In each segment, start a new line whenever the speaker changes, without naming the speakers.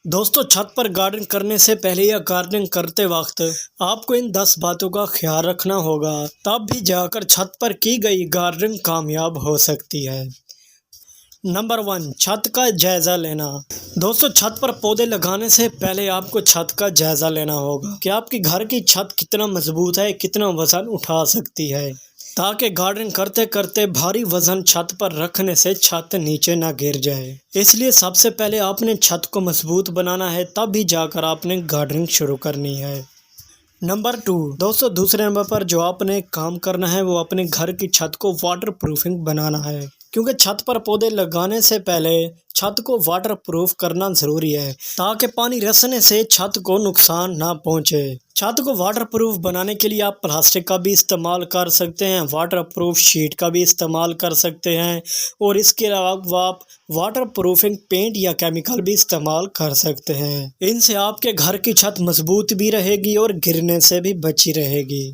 دوستو چھت پر گارڈننگ کرنے سے پہلے یا گارڈننگ کرتے وقت آپ کو ان 10 باتوں کا خیال رکھنا ہوگا، تب بھی جا کر چھت پر کی گئی گارڈننگ کامیاب ہو سکتی ہے۔ نمبر 1، چھت کا جائزہ لینا۔ دوستو چھت پر پودے لگانے سے پہلے آپ کو چھت کا جائزہ لینا ہوگا کہ آپ کے گھر کی چھت کتنا مضبوط ہے، کتنا وزن اٹھا سکتی ہے، تاکہ گارڈننگ کرتے کرتے بھاری وزن چھت پر رکھنے سے چھت نیچے نہ گر جائے۔ اس لیے سب سے پہلے آپ نے چھت کو مضبوط بنانا ہے، تب بھی جا کر آپ نے گارڈننگ شروع کرنی ہے۔ نمبر 2، دوستو دوسرے نمبر پر جو آپ نے کام کرنا ہے وہ اپنے گھر کی چھت کو واٹر پروفنگ بنانا ہے، کیونکہ چھت پر پودے لگانے سے پہلے چھت کو واٹر پروف کرنا ضروری ہے، تاکہ پانی رسنے سے چھت کو نقصان نہ پہنچے۔ چھت کو واٹر پروف بنانے کے لیے آپ پلاسٹک کا بھی استعمال کر سکتے ہیں، واٹر پروف شیٹ کا بھی استعمال کر سکتے ہیں، اور اس کے علاوہ آپ واٹر پروفنگ پینٹ یا کیمیکل بھی استعمال کر سکتے ہیں۔ ان سے آپ کے گھر کی چھت مضبوط بھی رہے گی اور گرنے سے بھی بچی رہے گی۔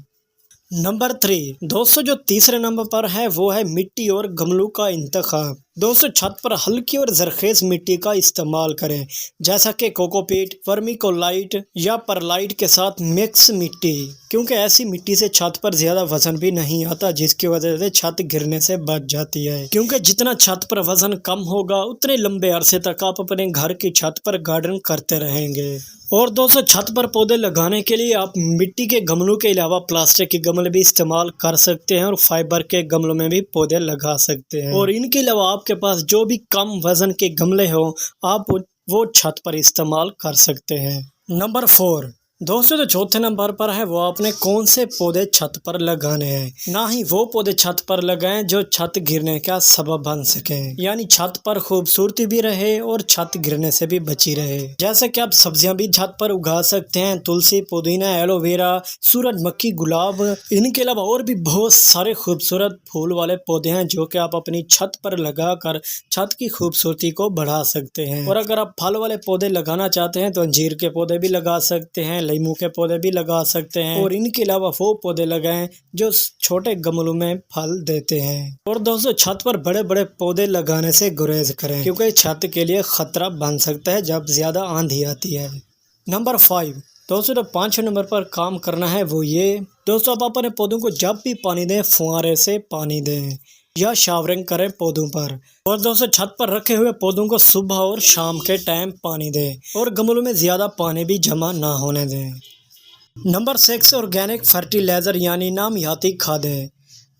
نمبر 3، دوستو جو تیسرے نمبر پر ہے وہ ہے مٹی اور گملوں کا انتخاب۔ دوستو چھت پر ہلکی اور زرخیز مٹی کا استعمال کریں، جیسا کہ کوکوپیٹ، ورمی کولائٹ یا پرلائٹ کے ساتھ مکس مٹی، کیونکہ ایسی مٹی سے چھت پر زیادہ وزن بھی نہیں آتا، جس کی وجہ سے چھت گرنے سے بچ جاتی ہے، کیونکہ جتنا چھت پر وزن کم ہوگا اتنے لمبے عرصے تک آپ اپنے گھر کی چھت پر گارڈننگ کرتے رہیں گے۔ اور دوستو چھت پر پودے لگانے کے لیے آپ مٹی کے گملوں کے علاوہ پلاسٹک کے گملے بھی استعمال کر سکتے ہیں، اور فائبر کے گملوں میں بھی پودے لگا سکتے ہیں، اور ان کے علاوہ آپ کے پاس جو بھی کم وزن کے گملے ہوں آپ وہ چھت پر استعمال کر سکتے ہیں۔ نمبر 4، دوستو جو چوتھے نمبر پر ہے وہ آپ نے کون سے پودے چھت پر لگانے ہیں، نہ ہی وہ پودے چھت پر لگائیں جو چھت گرنے کا سبب بن سکیں، یعنی چھت پر خوبصورتی بھی رہے اور چھت گرنے سے بھی بچی رہے۔ جیسے کہ آپ سبزیاں بھی چھت پر اگا سکتے ہیں، تلسی، پودینہ، ایلو ویرا، سورج مکھی، گلاب، ان کے علاوہ اور بھی بہت سارے خوبصورت پھول والے پودے ہیں جو کہ آپ اپنی چھت پر لگا کر چھت کی خوبصورتی کو بڑھا سکتے ہیں۔ اور اگر آپ پھل والے پودے لگانا چاہتے ہیں تو انجیر کے پودے بھی لگا سکتے ہیں، لیموں کے پودے بھی لگا سکتے ہیں، اور ان کے علاوہ وہ پودے لگائیں جو چھوٹے گملوں میں پھل دیتے ہیں۔ اور دوستو چھت پر بڑے بڑے پودے لگانے سے گریز کریں، کیونکہ چھت کے لیے خطرہ بن سکتا ہے جب زیادہ آندھی آتی ہے۔ نمبر 5، دوستو جو 5 نمبر پر کام کرنا ہے وہ یہ، دوستو آپ اپنے پودوں کو جب بھی پانی دیں فوارے سے پانی دیں یا شاورنگ کریں پودوں پر۔ اور دوستو چھت پر رکھے ہوئے پودوں کو صبح اور شام کے ٹائم پانی دیں، اور گملوں میں زیادہ پانی بھی جمع نہ ہونے دیں۔ نمبر 6، آرگینک فرٹیلائزر یعنی نامیاتی کھادیں۔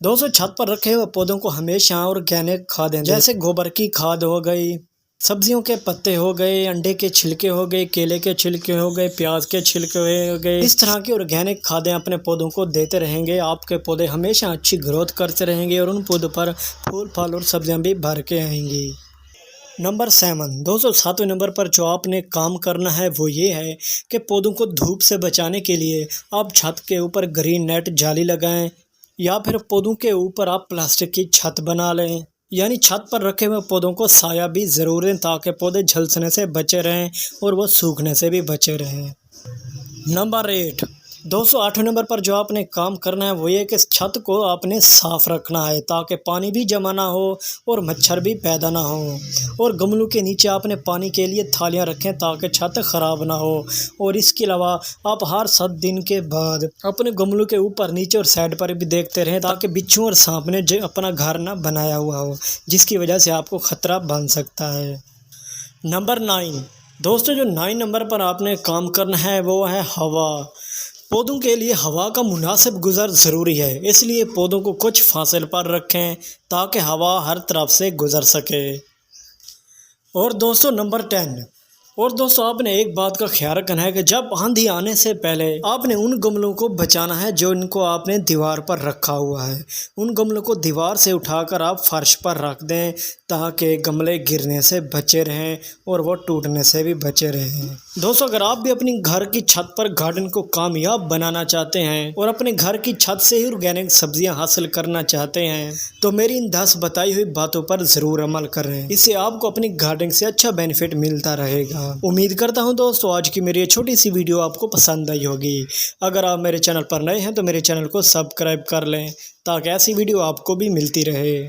دوستو چھت پر رکھے ہوئے پودوں کو ہمیشہ آرگینک کھادیں جیسے گوبر کی کھاد ہو گئی، سبزیوں کے پتے ہو گئے، انڈے کے چھلکے ہو گئے، کیلے کے چھلکے ہو گئے، پیاز کے چھلکے ہو گئے، اس طرح کی آرگینک کھادیں اپنے پودوں کو دیتے رہیں گے۔ آپ کے پودے ہمیشہ اچھی گروتھ کرتے رہیں گے اور ان پودوں پر پھول پھل اور سبزیاں بھی بھر کے آئیں گی۔ نمبر 7، دوستو 7ویں نمبر پر جو آپ نے کام کرنا ہے وہ یہ ہے کہ پودوں کو دھوپ سے بچانے کے لیے آپ چھت کے اوپر گرین نیٹ جالی لگائیں، یا پھر پودوں کے اوپر آپ پلاسٹک کی چھت بنا لیں، یعنی چھت پر رکھے ہوئے پودوں کو سایہ بھی ضرور دیں تاکہ پودے جھلسنے سے بچے رہیں اور وہ سوکھنے سے بھی بچے رہیں۔ نمبر 8، دوستو 8ویں نمبر پر جو آپ نے کام کرنا ہے وہ یہ کہ چھت کو آپ نے صاف رکھنا ہے تاکہ پانی بھی جمع نہ ہو اور مچھر بھی پیدا نہ ہو، اور گملوں کے نیچے آپ نے پانی کے لیے تھالیاں رکھیں تاکہ چھت خراب نہ ہو۔ اور اس کے علاوہ آپ ہر 7 دن کے بعد اپنے گملوں کے اوپر نیچے اور سائڈ پر بھی دیکھتے رہیں تاکہ بچھو اور سانپ نے اپنا گھر نہ بنایا ہوا ہو، جس کی وجہ سے آپ کو خطرہ بن سکتا ہے۔ نمبر 9، دوستو جو 9 نمبر پر آپ نے کام کرنا ہے وہ ہے ہوا۔ پودوں کے لیے ہوا کا مناسب گزر ضروری ہے، اس لیے پودوں کو کچھ فاصلے پر رکھیں تاکہ ہوا ہر طرف سے گزر سکے۔ اور دوستو نمبر 10، اور دوستو آپ نے ایک بات کا خیال رکھنا ہے کہ جب آندھی آنے سے پہلے آپ نے ان گملوں کو بچانا ہے جو ان کو آپ نے دیوار پر رکھا ہوا ہے، ان گملوں کو دیوار سے اٹھا کر آپ فرش پر رکھ دیں تاکہ گملے گرنے سے بچے رہیں اور وہ ٹوٹنے سے بھی بچے رہیں۔ دوستو اگر آپ بھی اپنی گھر کی چھت پر گارڈن کو کامیاب بنانا چاہتے ہیں اور اپنے گھر کی چھت سے ہی آرگینک سبزیاں حاصل کرنا چاہتے ہیں تو میری ان 10 بتائی ہوئی باتوں پر ضرور عمل کریں، اس سے آپ کو اپنی گارڈننگ سے اچھا بینیفٹ ملتا رہے گا۔ امید کرتا ہوں دوستو آج کی میری یہ چھوٹی سی ویڈیو آپ کو پسند آئی ہوگی۔ اگر آپ میرے چینل پر نئے ہیں تو میرے چینل کو سبسکرائب کر لیں تاکہ ایسی ویڈیو آپ کو بھی ملتی رہے۔